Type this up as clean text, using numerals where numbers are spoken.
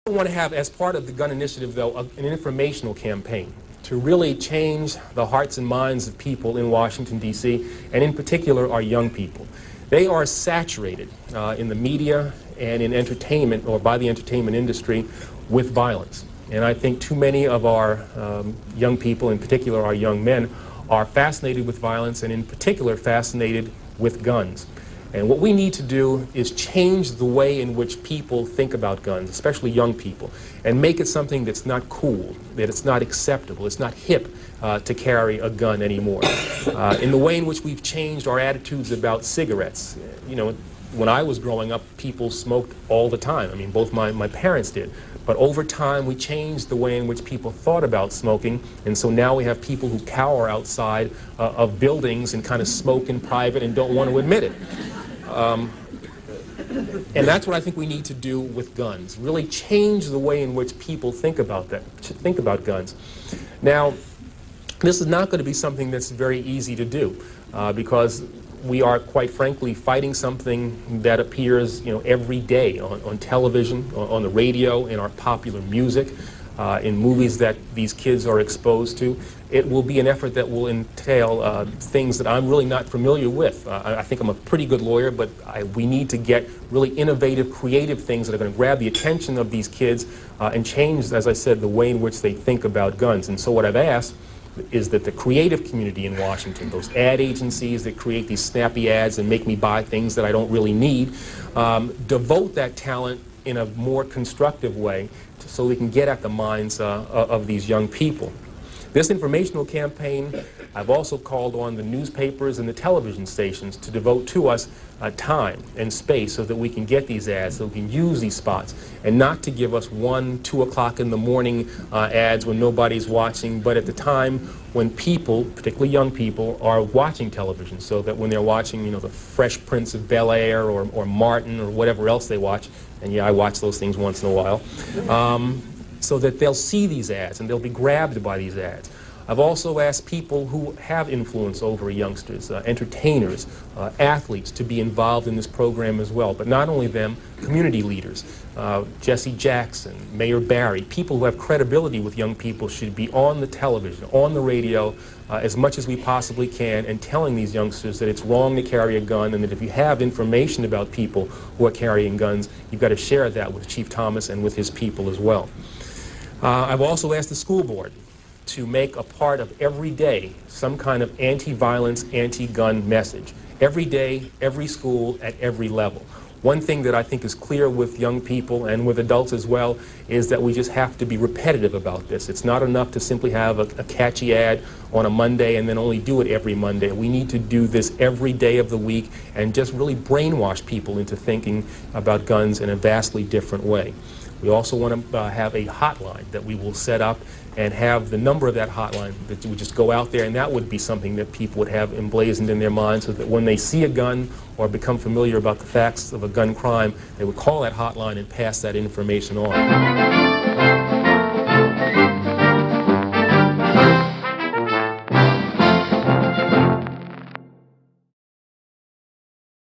We want to have, as part of the gun initiative, though, an informational campaign to really change the hearts and minds of people in Washington, D.C., and in particular our young people. They are saturated in the media and in entertainment, or by the entertainment industry, with violence. And I think too many of our young people, in particular our young men, are fascinated with violence, and in particular fascinated with guns. And what we need to do is change the way in which people think about guns, especially young people, and make it something that's not cool, that it's not acceptable, it's not hip to carry a gun anymore. In the way in which we've changed our attitudes about cigarettes. You know, when I was growing up, people smoked all the time. I mean, both my parents did. But over time, we changed the way in which people thought about smoking, and so now we have people who cower outside of buildings and kind of smoke in private and don't want to admit it. And that's what I think we need to do with guns, really change the way in which people think about guns. Now, this is not going to be something that's very easy to do because we are, quite frankly, fighting something that appears, you know, every day on television, on the radio, in our popular music, in movies that these kids are exposed to. It will be an effort that will entail things that I'm really not familiar with. I think I'm a pretty good lawyer, but we need to get really innovative, creative things that are going to grab the attention of these kids and change, as I said, the way in which they think about guns. And so what I've asked is that the creative community in Washington, those ad agencies that create these snappy ads and make me buy things that I don't really need, devote that talent in a more constructive way so we can get at the minds of these young people. This informational campaign, I've also called on the newspapers and the television stations to devote to us time and space so that we can get these ads, so we can use these spots, and not to give us 1, 2 o'clock in the morning ads when nobody's watching, but at the time when people, particularly young people, are watching television, so that when they're watching, you know, the Fresh Prince of Bel-Air or Martin or whatever else they watch, and yeah, I watch those things once in a while, so that they'll see these ads and they'll be grabbed by these ads. I've also asked people who have influence over youngsters, entertainers, athletes, to be involved in this program as well. But not only them, community leaders, Jesse Jackson, Mayor Barry, people who have credibility with young people should be on the television, on the radio, as much as we possibly can, and telling these youngsters that it's wrong to carry a gun, and that if you have information about people who are carrying guns, you've got to share that with Chief Thomas and with his people as well. I've also asked the school board to make a part of every day some kind of anti-violence, anti-gun message. Every day, every school, at every level. One thing that I think is clear with young people and with adults as well is that we just have to be repetitive about this. It's not enough to simply have a catchy ad on a Monday and then only do it every Monday. We need to do this every day of the week and just really brainwash people into thinking about guns in a vastly different way. We also want to have a hotline that we will set up and have the number of that hotline that would just go out there, and that would be something that people would have emblazoned in their minds so that when they see a gun or become familiar about the facts of a gun crime, they would call that hotline and pass that information on.